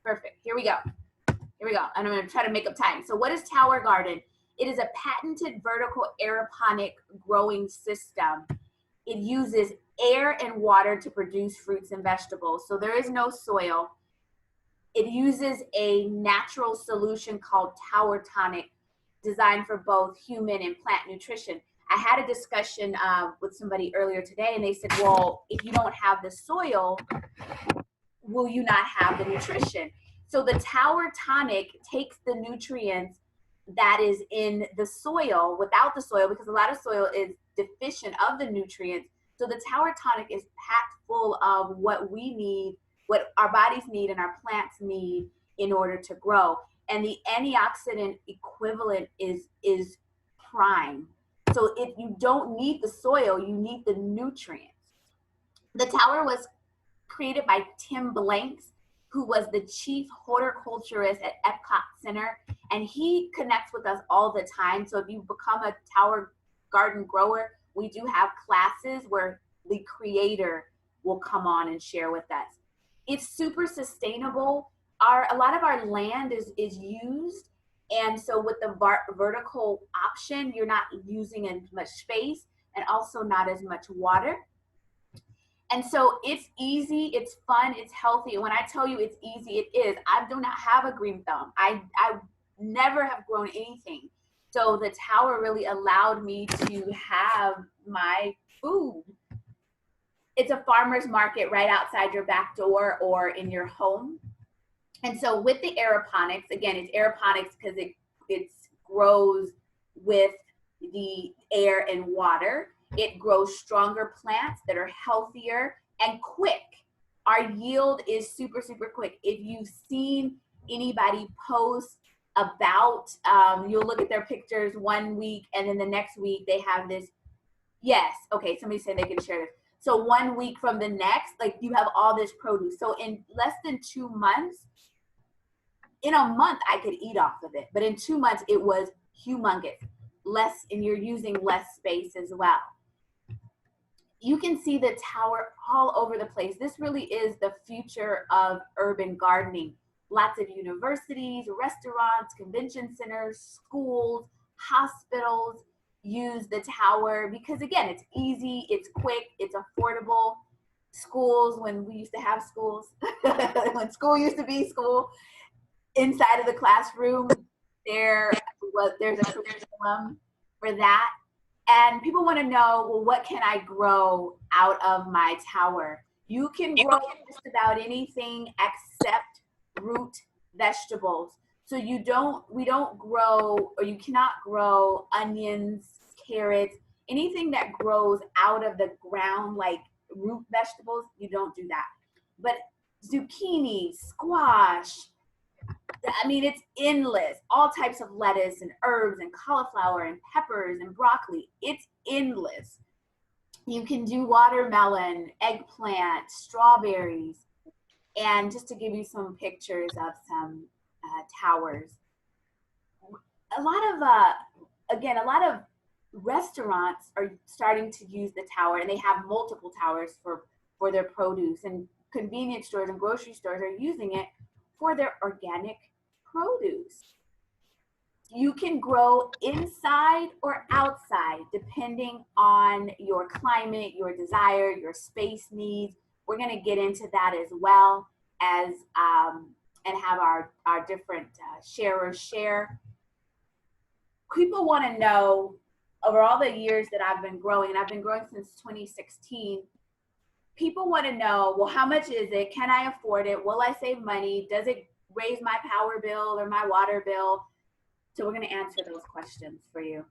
Perfect. Here we go. Here we go. And I'm going to try to make up time. So what is Tower Garden? It is a patented vertical aeroponic growing system. It uses air and water to produce fruits and vegetables. So there is no soil. It uses a natural solution called Tower Tonic, designed for both human and plant nutrition. I had a discussion with somebody earlier today, and they said, well, if you don't have the soil, will you not have the nutrition? So the Tower Tonic takes the nutrients that is in the soil without the soil, because a lot of soil is deficient of the nutrients. So the Tower Tonic is packed full of what we need, what our bodies need and our plants need in order to grow. And the antioxidant equivalent is prime. So if you don't need the soil, you need the nutrients. The tower was created by Tim Blanks, who was the chief horticulturist at Epcot Center. And he connects with us all the time. So if you become a Tower Garden grower, we do have classes where the creator will come on and share with us. It's super sustainable. A lot of our land is used. And so with the vertical option, you're not using as much space and also not as much water. And so it's easy, it's fun, it's healthy. And when I tell you it's easy, it is. I do not have a green thumb. I never have grown anything. So the tower really allowed me to have my food. It's a farmer's market right outside your back door or in your home. And so with the aeroponics, again, it's aeroponics because it grows with the air and water. It grows stronger plants that are healthier and quick. Our yield is super, super quick. If you've seen anybody post about, you'll look at their pictures one week and then the next week they have this, yes, okay, somebody said they can share this. So 1 week from the next, like you have all this produce. So in less than 2 months, in a month I could eat off of it, but in 2 months it was humongous. Less, and you're using less space as well. You can see the tower all over the place. This really is the future of urban gardening. Lots of universities, restaurants, convention centers, schools, hospitals use the tower because, again, it's easy, it's quick, it's affordable. Schools, when we used to have schools, when school used to be school, inside of the classroom, there's a curriculum for that. And people want to know, well, what can I grow out of my tower? You can grow just about anything except root vegetables. So we don't grow, or you cannot grow onions, carrots, anything that grows out of the ground like root vegetables, you don't do that. But zucchini, squash, I mean, it's endless. All types of lettuce and herbs and cauliflower and peppers and broccoli. It's endless. You can do watermelon, eggplant, strawberries. And just to give you some pictures of some towers. A lot of restaurants are starting to use the tower, and they have multiple towers for their produce. And convenience stores and grocery stores are using it for their organic produce. You can grow inside or outside depending on your climate, your desire, your space needs. We're going to get into that as well as and have our different sharers share. People want to know, over all the years that I've been growing, and I've been growing since 2016, people want to know, well, how much is it? Can I afford it? Will I save money? Does it raise my power bill or my water bill? So we're going to answer those questions for you.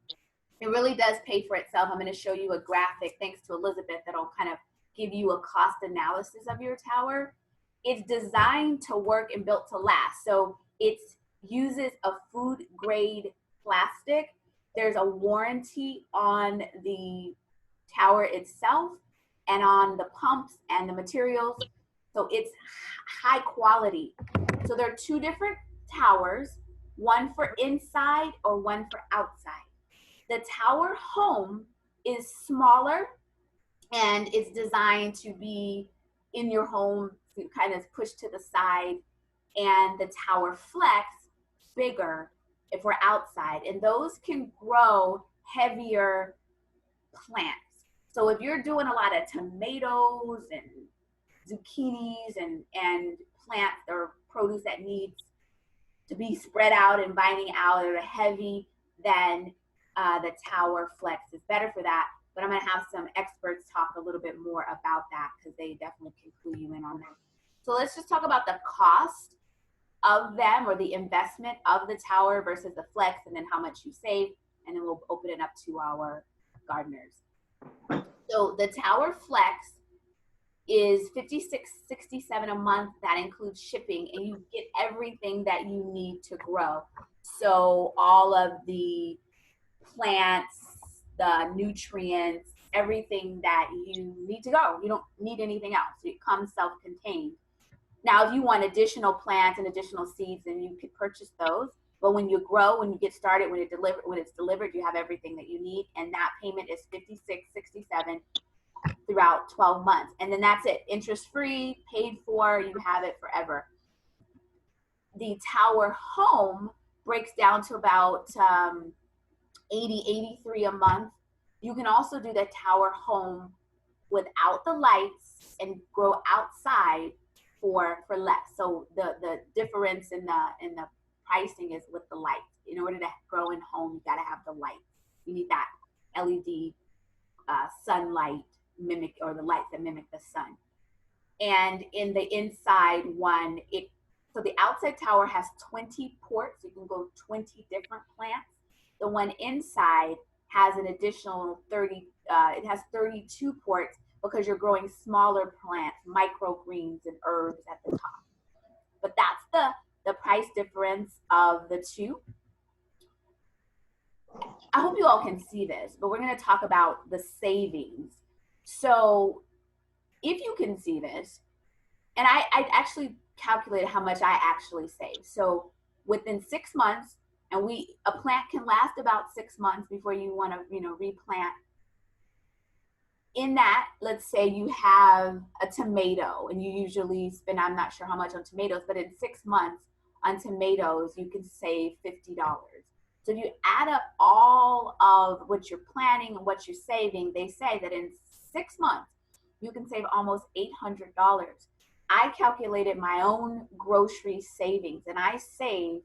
It really does pay for itself. I'm going to show you a graphic, thanks to Elizabeth, that'll kind of give you a cost analysis of your tower. It's designed to work and built to last. So it uses a food grade plastic. There's a warranty on the tower itself and on the pumps and the materials. So it's high quality. So there are two different towers, one for inside or one for outside. The tower home is smaller and it's designed to be in your home, kind of pushed to the side. and the Tower Flex, bigger if we're outside. And those can grow heavier plants. So if you're doing a lot of tomatoes and zucchinis and plants or produce that needs to be spread out and binding out or heavy, then the Tower Flex is better for that. But I'm going to have some experts talk a little bit more about that because they definitely can clue you in on that. So let's just talk about the cost of them, or the investment of the Tower versus the Flex, and then how much you save, and then we'll open it up to our gardeners. So the Tower Flex is $56.67 a month. That includes shipping, and you get everything that you need to grow. So all of the plants, the nutrients, everything that you need to go. You don't need anything else. It comes self-contained. Now, if you want additional plants and additional seeds, then you could purchase those. But when you grow, when you get started, when it's delivered, you have everything that you need, and that payment is $56.67 throughout 12 months. And then that's it. Interest-free, paid for, you have it forever. The Tower Home breaks down to about $83 a month. You can also do the Tower Home without the lights and grow outside for less. So the difference in the pricing is with the lights. In order to grow in home, you got to have the lights. You need that LED sunlight mimic, or the lights that mimic the sun. And in the inside one, so the outside tower has 20 ports. You can grow 20 different plants. The one inside has an additional 30. It has 32 ports because you're growing smaller plants, microgreens and herbs at the top. But that's the price difference of the two. I hope you all can see this, but we're going to talk about the savings. So if you can see this, and I actually calculated how much I actually saved. So within 6 months, and a plant can last about 6 months before you want to, replant. In that, let's say you have a tomato, and you usually spend, I'm not sure how much on tomatoes, but in 6 months on tomatoes, you can save $50. So if you add up all of what you're planning and what you're saving, they say that in 6 months, you can save almost $800. I calculated my own grocery savings, and I saved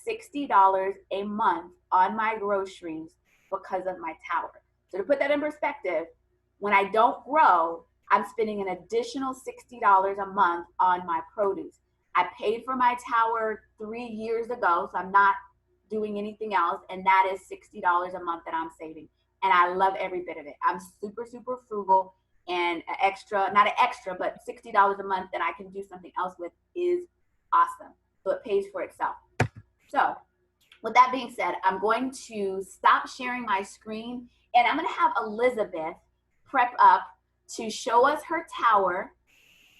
$60 a month on my groceries because of my tower. So to put that in perspective, when I don't grow, I'm spending an additional $60 a month on my produce. I paid for my tower 3 years ago, so I'm not doing anything else, and that is $60 a month that I'm saving. And I love every bit of it. I'm super, super frugal, and not an extra, but $60 a month that I can do something else with is awesome. So it pays for itself. So with that being said, I'm going to stop sharing my screen, and I'm going to have Elizabeth prep up to show us her tower,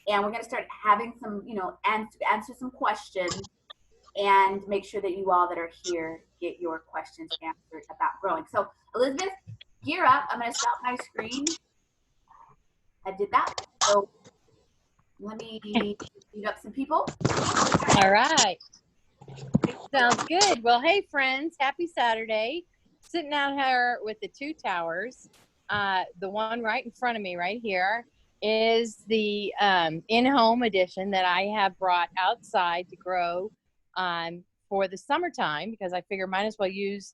and we're going to start having some, answer some questions, and make sure that you all that are here get your questions answered about growing. So Elizabeth, gear up. I'm going to stop my screen. I did that. So let me meet up some people. All right. Sounds good. Well, hey, friends. Happy Saturday. Sitting out here with the two towers. The one right in front of me right here is the in-home edition that I have brought outside to grow for the summertime, because I figure might as well use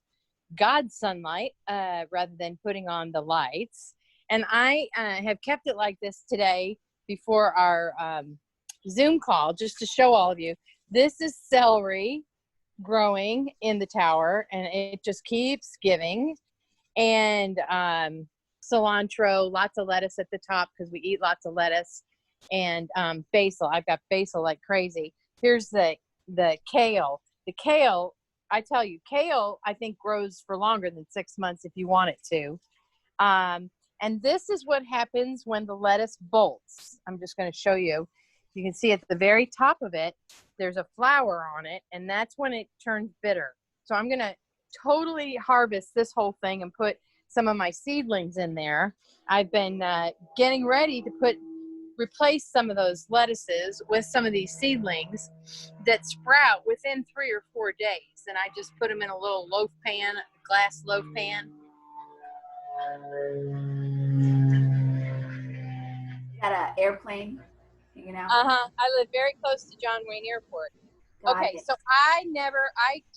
God's sunlight rather than putting on the lights. And I have kept it like this today before our Zoom call, just to show all of you. This is celery growing in the tower, and it just keeps giving. And cilantro, lots of lettuce at the top because we eat lots of lettuce, and basil. I've got basil like crazy. Here's the kale. The kale, I tell you, kale I think grows for longer than 6 months if you want it to. And this is what happens when the lettuce bolts. I'm just going to show you. You can see at the very top of it, there's a flower on it, and that's when it turns bitter. So I'm going to totally harvest this whole thing and put some of my seedlings in there. I've been getting ready to put replace some of those lettuces with some of these seedlings that sprout within 3 or 4 days. And I just put them in a little loaf pan, glass loaf pan. Got an airplane, you know? I live very close to John Wayne Airport. Got Okay, it. so I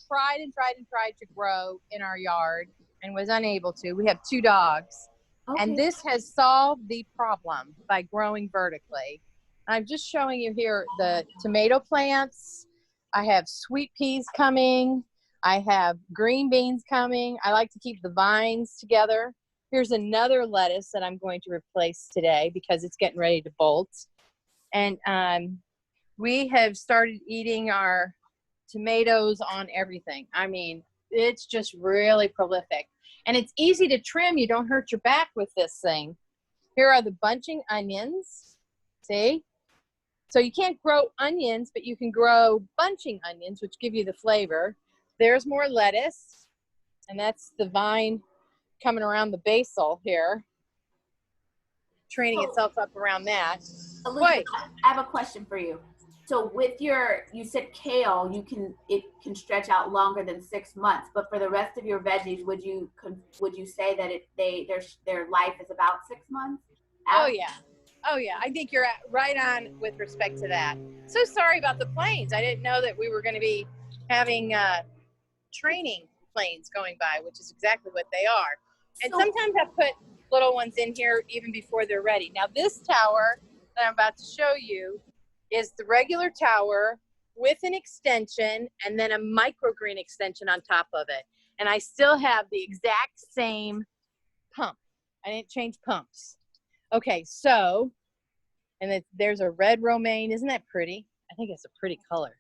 tried and tried and tried to grow in our yard and was unable to. We have 2 dogs. Okay. And this has solved the problem by growing vertically. I'm just showing you here the tomato plants. I have sweet peas coming. I have green beans coming. I like to keep the vines together. Here's another lettuce that I'm going to replace today because it's getting ready to bolt. And we have started eating our tomatoes on everything. I mean, it's just really prolific. And it's easy to trim. You don't hurt your back with this thing. Here are the bunching onions. See? So you can't grow onions, but you can grow bunching onions, which give you the flavor. There's more lettuce. And that's the vine coming around the basil here, training itself up around that. Elizabeth, I have a question for you. So with you said kale, it can stretch out longer than 6 months, but for the rest of your veggies, would you say that their life is about 6 months? Oh yeah, I think you're right on with respect to that. So sorry about the planes. I didn't know that we were going to be having training planes going by, which is exactly what they are. And sometimes I put little ones in here even before they're ready. Now this tower that I'm about to show you is the regular tower with an extension and then a microgreen extension on top of it. And I still have the exact same pump. I didn't change pumps. Okay, so, and there's a red romaine. Isn't that pretty? I think it's a pretty color.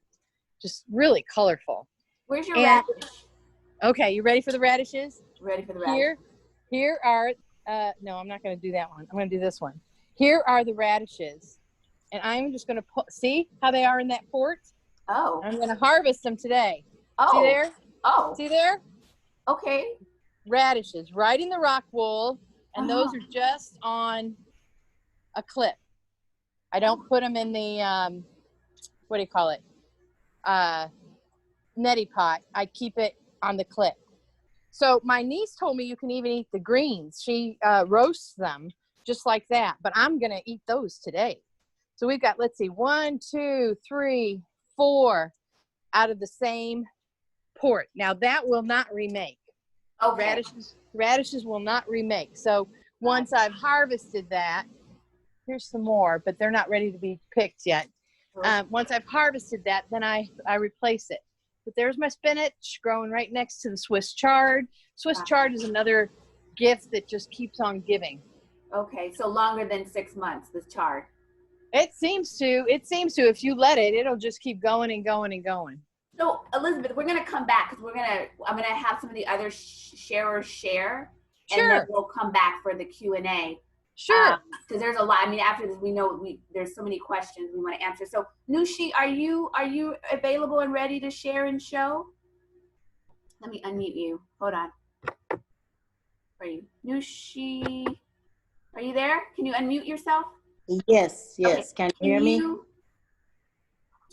Just really colorful. Where's your radish? Okay, you ready for the radishes? Ready for the radish. Here are, no, I'm not going to do that one. I'm going to do this one. Here are the radishes. And I'm just going to see how they are in that port? Oh. I'm going to harvest them today. Oh. See there? Oh. See there? Okay. Radishes right in the rock wool. And those are just on a clip. I don't put them in the, what do you call it? Neti pot. I keep it on the clip. So my niece told me you can even eat the greens. She roasts them just like that. But I'm going to eat those today. So we've got, let's see, 1, 2, 3, 4 out of the same port. Now that will not remake. Okay. Radishes will not remake. So once I've harvested that, here's some more, but they're not ready to be picked yet. Once I've harvested that, then I replace it. But there's my spinach growing right next to the Swiss chard. Swiss chard is another gift that just keeps on giving. Okay, so longer than 6 months, this chard. It seems to. If you let it, it'll just keep going and going and going. So Elizabeth, we're gonna come back because I'm gonna have some of the other sharers share, and then we'll come back for the Q&A. Sure. Because there's a lot. I mean, after this, we know there's so many questions we want to answer. So Nushi, are you available and ready to share and show? Let me unmute you. Hold on. Are you Nushi? Are you there? Can you unmute yourself? Yes. Okay. Can you hear me?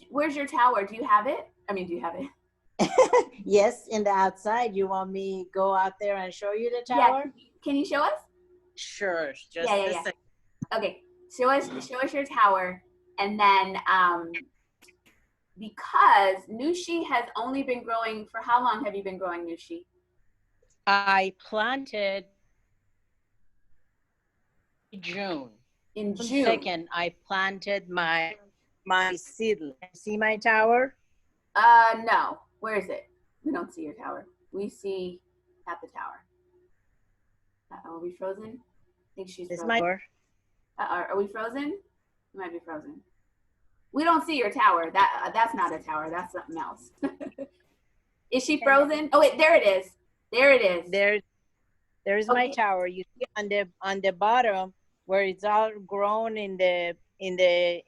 Where's your tower? Do you have it? Do you have it? Yes, in the outside. You want me to go out there and show you the tower? Yeah. Can you show us? Sure. Just a second. Okay. Show us your tower, and then because Nushi has only been growing for how long have you been growing, Nushi? I planted June. In June. Second, I planted my seedling. See my tower? No. Where is it? We don't see your tower. We see at the tower. Are we frozen? I think she's frozen. Are we frozen? We might be frozen. We don't see your tower. That's not a tower. That's something else. Is she frozen? Oh wait, there it is. There it is. There's my tower. You see on the bottom where it's all grown into the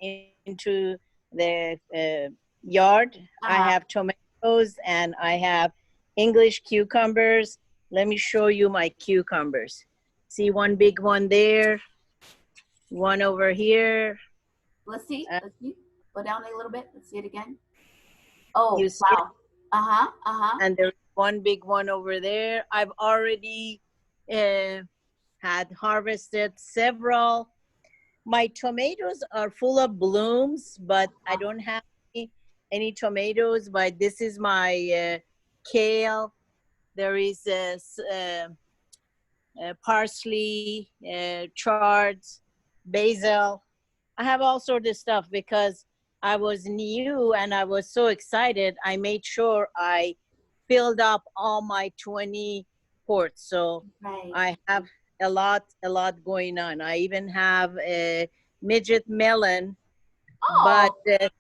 yard. I have tomatoes and I have English cucumbers. Let me show you my cucumbers. See one big one there, one over here, Let's see. Uh, Let's see. Go down a little bit. Let's see it again. Oh, You see it? wow. Uh-huh. Uh-huh. And there's one big one over there. I've already had harvested several. My tomatoes are full of blooms, but I don't have any tomatoes. But this is my kale. There is parsley, chards, basil. I have all sorts of stuff because I was new and I was so excited. I made sure I filled up all my 20 ports. So Right. I have a lot going on. I even have a midget melon, Oh, but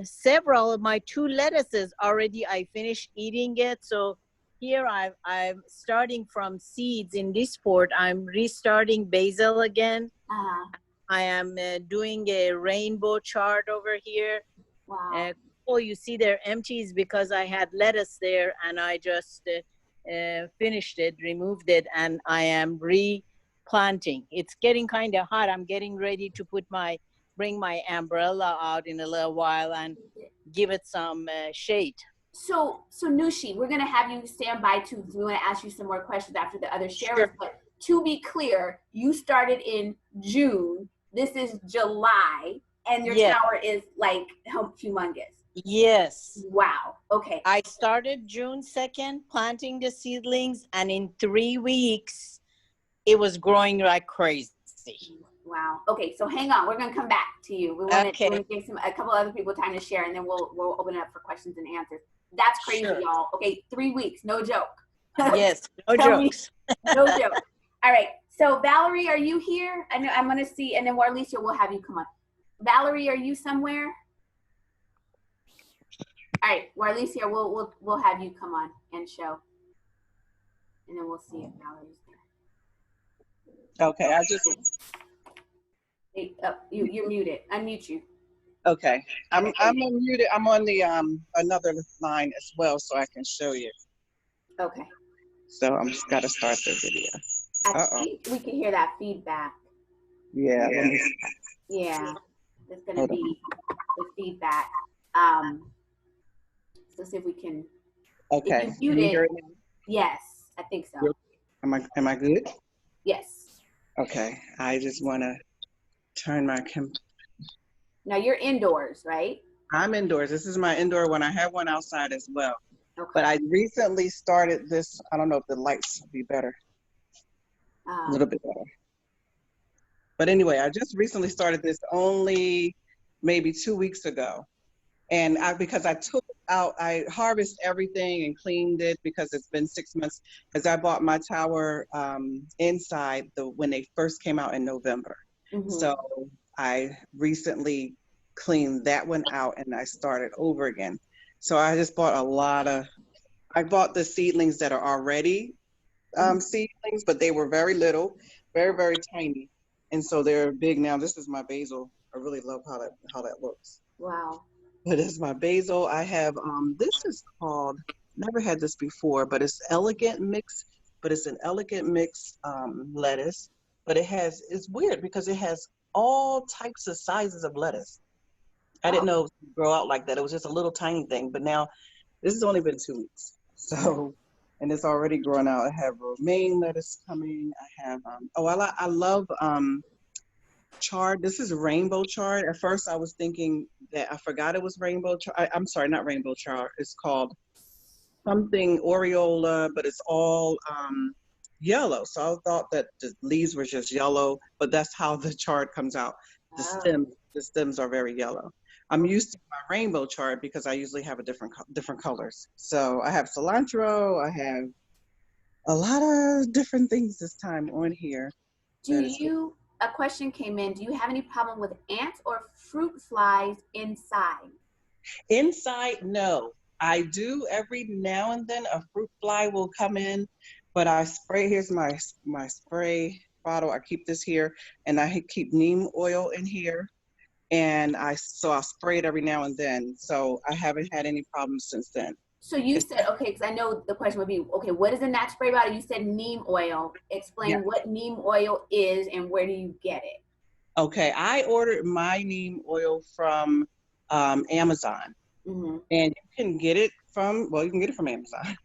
several of my 2 lettuces already I finished eating it. So here I'm starting from seeds in this port. I'm restarting basil again. uh-huh. I am doing a rainbow chard over here. Wow. Oh, you see they're empty is because I had lettuce there and I just finished it, removed it, and I am replanting. It's getting kind of hot. I'm getting ready to bring my umbrella out in a little while and give it some shade. So Nushi, we're gonna have you stand by too, because we want to ask you some more questions after the other sharers. Sure. But to be clear, you started in June. This is July, and your Yes. tower is like humongous. Yes. Wow. Okay. I started June 2nd planting the seedlings, and in 3 weeks, it was growing like crazy. Wow. Okay. So hang on. We're gonna come back to you. We want Okay. to give a couple other people time to share, and then we'll open it up for questions and answers. That's crazy, Sure. y'all. Okay, 3 weeks, no joke. Yes, no Tell me- jokes. No joke. All right. So Valerie, are you here? I know I'm gonna see, and then Warlicia, we'll have you come on. Valerie, are you somewhere? All right, Warlicia, we'll have you come on and show, and then we'll see if Valerie's there. Okay, I just Hey, you're muted. Unmute you. okay. I'm unmuted. I'm on the another line as well, so I can show you. Okay. So I'm just gotta start the video. I think we can hear that feedback. Yeah. Let me, Yeah, there's gonna Hold on. be the feedback. So see if we can. okay. If you Can you mute hear it, it now? yes, I think so. Yep. Am I good? Yes. Okay. I just wanna turn my Now you're indoors, right? I'm indoors. This is my indoor one. I have one outside as well. Okay. But I recently started this. I don't know if the lights will be better. A little bit better. But anyway, I just recently started this only maybe 2 weeks ago. And because I took out, I harvested everything and cleaned it because it's been 6 months, because I bought my tower inside when they first came out in November. Mhm. So I recently cleaned that one out and I started over again. So I just bought I bought the seedlings that are already seedlings, but they were very little, very, very tiny. And so they're big now. This is my basil. I really love how that looks. Wow. But it's my basil. I have, this is called, never had this before, but it's Elegant Mix, but it's an Elegant Mix lettuce. But it's weird because it has all types of sizes of lettuce. I didn't know it would grow out like that. It was just a little tiny thing, but now this has only been 2 weeks. So, and it's already growing out. I have romaine lettuce coming. I have, I love chard. This is rainbow chard. At first I was thinking that I forgot it was rainbow chard. I'm sorry, not rainbow chard. It's called something Aureola, but it's all yellow. So I thought that the leaves were just yellow, but that's how the chard comes out. The stems are very yellow. I'm used to my rainbow chard because I usually have a different colors. So I have cilantro. I have a lot of different things this time on here. A question came in. Do you have any problem with ants or fruit flies inside? Inside, no. I do every now and then. A fruit fly will come in, but I spray. Here's my spray bottle. I keep this here, and I keep neem oil in here, and I'll spray it every now and then. So I haven't had any problems since then. So you said, okay, because I know the question would be, okay, what is in that spray bottle? You said neem oil. Explain what neem oil is and where do you get it? Okay, I ordered my neem oil from Amazon, Mm-hmm. and you can get it from, well, you can get it from Amazon,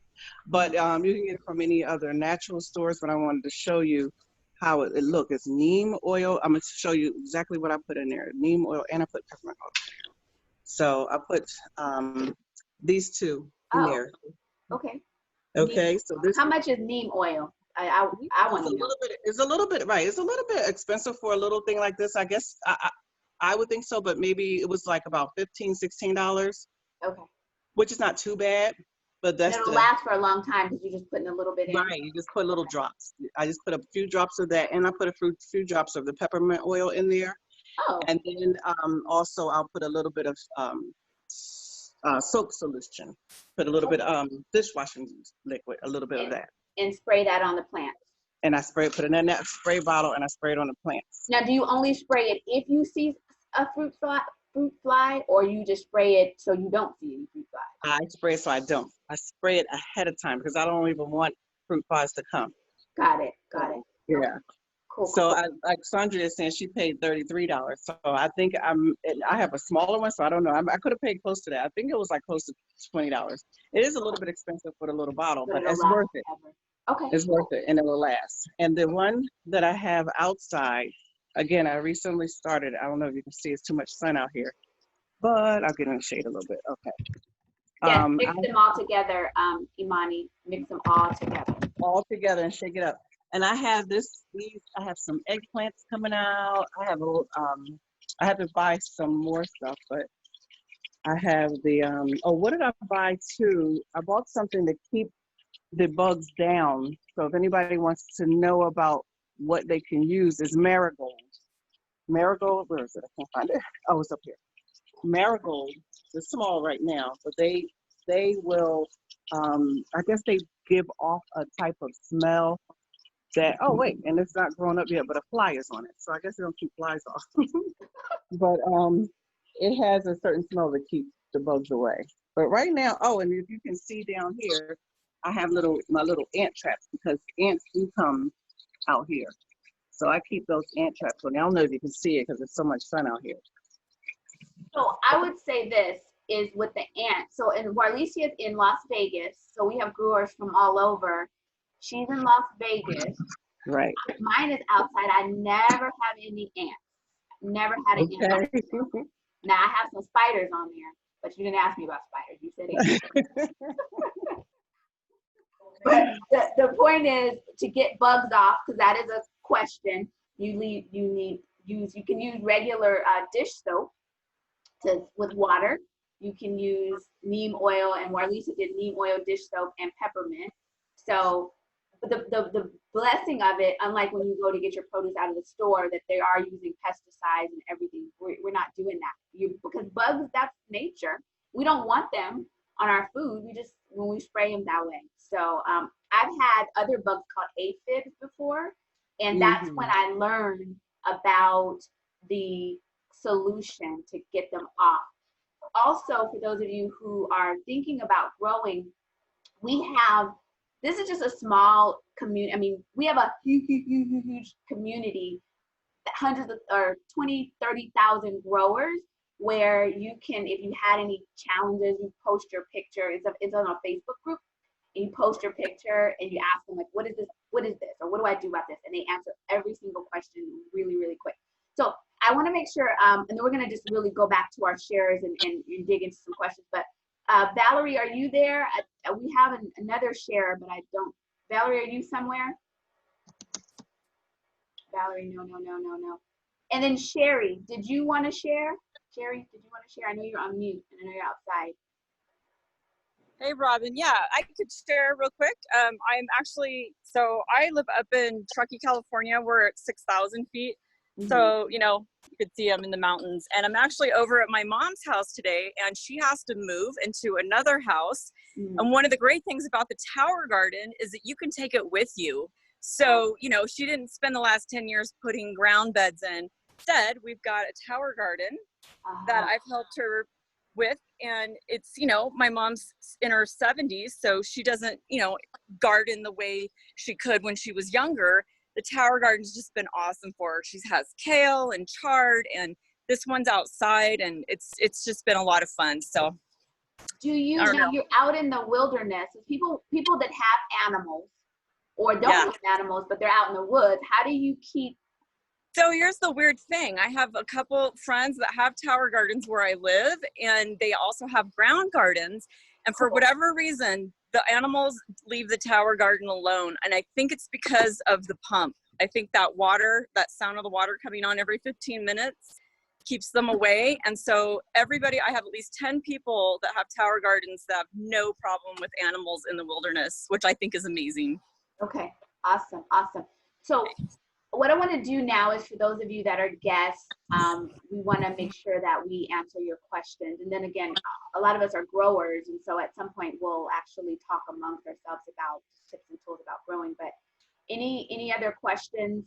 but you can get it from any other natural stores. But I wanted to show you how it look. It's neem oil. I'm gonna show you exactly what I put in there. Neem oil, and I put peppermint oil. So I put these two in Oh, there. okay. Okay, so this How much is neem oil? I want is a to know. little bit. It's a little bit right. It's a little bit expensive for a little thing like this. I guess I would think so, but maybe it was like about $15-16, Okay. which is not too bad. But And that's it'll the last for a long time because you're just putting a little bit in. right. You just put little drops. I just put a few drops of that, and I put a few drops of the peppermint oil in there. Oh, And then also I'll put a little bit of soap solution. Put a little bit dishwashing liquid, a little bit of that. and spray that on the plants. And I put it in that spray bottle, and I spray it on the plants. Now, do you only spray it if you see a fruit fly, or you just spray it so you don't see any fruit flies? I spray it so I don't. I spray it ahead of time because I don't even want fruit flies to come. Got it. Got it. Yeah. Cool. So cool. like Sandra is saying, she paid $33. So I think I have a smaller one, so I don't know. I could have paid close to that. I think it was like close to $20. It is a little bit expensive for the little bottle, but it'll it's last worth it. forever. Okay. It's worth it, and it will last. And the one that I have outside, again, I recently started. I don't know if you can see, it's too much sun out here, but I'll get in the shade a little bit. Okay. Yeah, mix them all together, Imani. Mix them all together. All together and shake it up. And I have I have some eggplants coming out. I have to buy some more stuff, but I have the, what did I buy too? I bought something to keep the bugs down. So if anybody wants to know about what they can use, is marigold. Marigold, where is it? I can't find it. Oh, it's up here. Marigold is small right now, but they will, I guess they give off a type of smell that, oh wait, and it's not grown up yet, but a fly is on it. So I guess they don't keep flies off. But it has a certain smell that keeps the bugs away. But right now, oh, and if you can see down here, I have my little ant traps because ants do come out here. So I keep those ant traps on. I don't know if you can see it because there's so much sun out here. So I would say this is with the ants. So in Warlicia's in Las Vegas. So we have growers from all over. She's in Las Vegas. Right. Mine is outside. I never have any ants. Never had an ant. Now I have some spiders on there, but you didn't ask me about spiders. You said ants. But the point is to get bugs off, because that is a question. You can use regular dish soap with water. You can use neem oil, and Warlicia did neem oil, dish soap, and peppermint. So the blessing of it, unlike when you go to get your produce out of the store, that they are using pesticides and everything, we're not doing that. Because bugs, that's nature. We don't want them on our food. When we spray them that way. So I've had other bugs called aphids before, and that's when I learned about the solution to get them off. Also, for those of you who are thinking about growing, this is just a small community. I mean, we have a huge community, hundreds of, or 20, 30,000 growers, where you can, if you had any challenges, you post your picture. It's on a Facebook group. And you post your picture and you ask them, like, what is this? Or what do I do about this? And they answer every single question really, really quick. So I want to make sure, and then we're going to just really go back to our shares and dig into some questions. But Valerie, are you there? We have another share, but I don't. Valerie, are you somewhere? Valerie, no. And then Sherry, did you want to share? Sherry, did you want to share? I know you're on mute and I know you're outside. Hey, Robin. Yeah, I could share real quick. I live up in Truckee, California. We're at 6,000 feet. Mm-hmm. So, you could see I'm in the mountains. And I'm actually over at my mom's house today, and she has to move into another house. Mm-hmm. And one of the great things about the Tower Garden is that you can take it with you. So, she didn't spend the last 10 years putting ground beds in. Instead, we've got a Tower Garden that I've helped her with, and it's my mom's in her 70s, so she doesn't garden the way she could when she was younger. the Tower Garden's just been awesome for her. She has kale and chard, and this one's outside, and it's just been a lot of fun. So Do you, I don't now know. you're out in the wilderness, so people that have animals or don't Yeah. have animals, but they're out in the woods, how do you keep, So here's the weird thing. I have a couple friends that have tower gardens where I live, and they also have ground gardens. And for whatever reason, the animals leave the tower garden alone. And I think it's because of the pump. I think that water, that sound of the water coming on every 15 minutes keeps them away. And so everybody, I have at least 10 people that have tower gardens that have no problem with animals in the wilderness, which I think is amazing. okay, awesome, awesome. So what I want to do now is, for those of you that are guests, we want to make sure that we answer your questions. And then again, a lot of us are growers, and so at some point we'll actually talk amongst ourselves about tips and tools about growing. But any other questions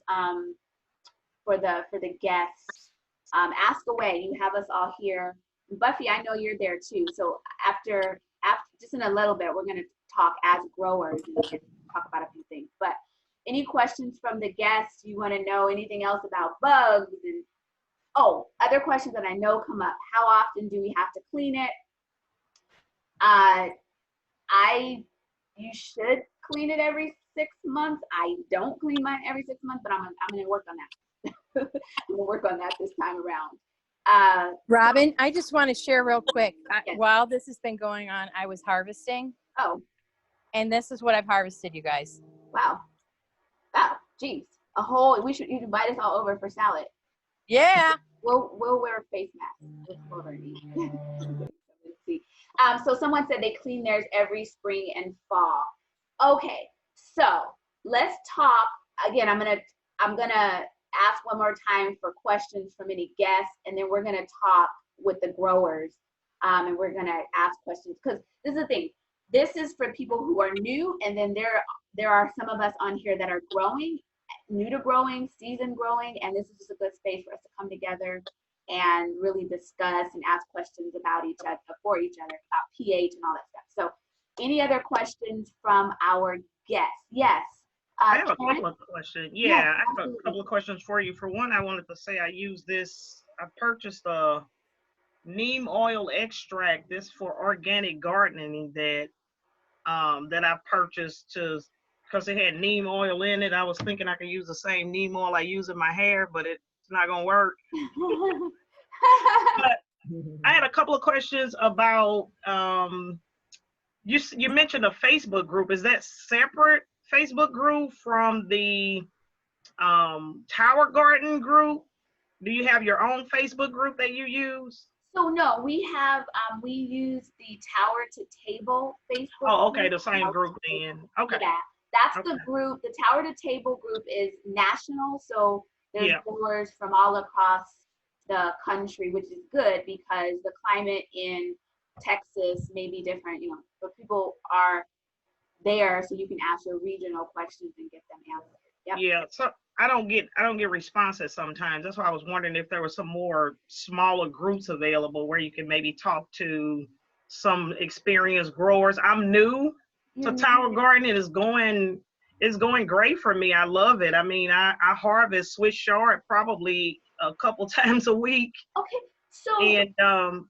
for the guests? Ask away. You have us all here. Buffy, I know you're there too. So after just in a little bit, we're going to talk as growers and talk about a few things. But any questions from the guests? You want to know anything else about bugs? And other questions that I know come up. How often do we have to clean it? You should clean it every 6 months. I don't clean mine every 6 months, but I'm going to work on that. I'm going to work on that this time around. Robin, I just want to share real quick. Yes. While this has been going on, I was harvesting, Oh, and this is what I've harvested, you guys. wow. Oh, geez. You should invite us all over for salad. Yeah. We'll wear a face mask. Let's see. So someone said they clean theirs every spring and fall. Okay, so let's talk again. I'm gonna ask one more time for questions from any guests, and then we're gonna talk with the growers, and we're gonna ask questions, because this is the thing. This is for people who are new, and then there are some of us on here that are growing, new to growing, seasoned growing, and this is just a good space for us to come together and really discuss and ask questions about each other, for each other, about pH and all that stuff. So any other questions from our guests? Yes. I have a Karen? couple of questions. Yes, Yeah, I have a absolutely. couple of questions for you. For one, I wanted to say I purchased a neem oil extract, this for organic gardening that I purchased because it had neem oil in it. I was thinking I could use the same neem oil I use in my hair, but it's not gonna work. But I had a couple of questions about you mentioned a Facebook group. Is that separate Facebook group from the Tower Garden group? Do you have your own Facebook group that you use? So no, we use the Tower to Table Facebook. Oh, okay, group. the same group then. Okay. Yeah, that's the Okay. group. The Tower to Table group is national, so there's Yeah. growers from all across the country, which is good because the climate in Texas may be different, but people are there, so you can ask your regional questions and get them answered. Yep. Yeah, so I don't get responses sometimes. That's why I was wondering if there were some more smaller groups available where you can maybe talk to some experienced growers. I'm new to Tower Garden. It's going great for me. I love it. I mean, I harvest Swiss chard probably a couple times a week. Okay, so And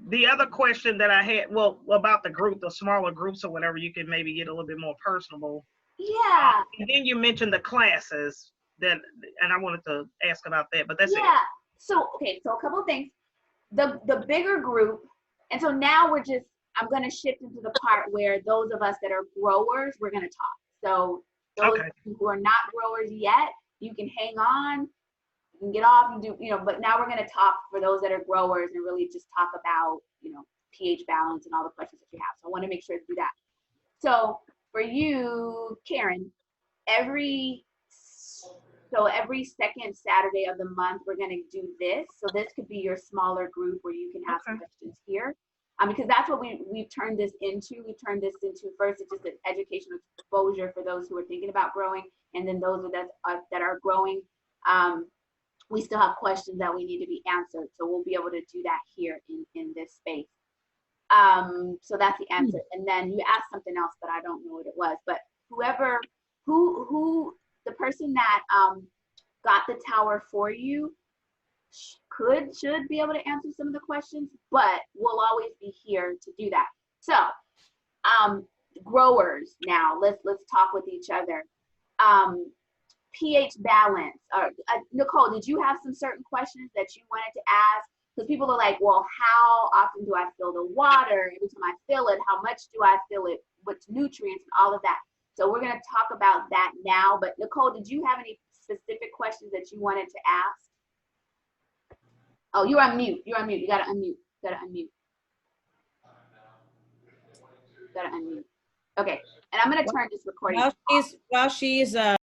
the other question that I had, well, about the group, the smaller groups or whatever, you can maybe get a little bit more personable. yeah. And then you mentioned the classes and I wanted to ask about that, but that's it. Yeah. So a couple of things. The bigger group, and so now I'm gonna shift into the part where those of us that are growers, we're gonna talk. So those Okay. who are not growers yet, you can hang on, you can get off and do, but now we're gonna talk for those that are growers and really just talk about, pH balance and all the questions that you have. So I want to make sure to do that. So for you, Karen, every second Saturday of the month, we're going to do this. So this could be your smaller group where you can ask Okay. questions here. Because that's what we've turned this into. We turned this into, first, it's just an educational exposure for those who are thinking about growing. And then those that are growing, we still have questions that we need to be answered. So we'll be able to do that here in this space. So that's the answer. And then you asked something else, but I don't know what it was. But who the person that got the tower for you should be able to answer some of the questions, but we'll always be here to do that. So, growers now, let's talk with each other. pH balance. Nicole, did you have some certain questions that you wanted to ask? Because people are like, well, how often do I fill the water? Every time I fill it, how much do I fill it? What's nutrients and all of that? So we're going to talk about that now. But Nicole, did you have any specific questions that you wanted to ask? Oh, you're on mute. You're on mute. You got to unmute. You got to unmute. You got to unmute. Okay. And I'm going to turn this recording off. While she's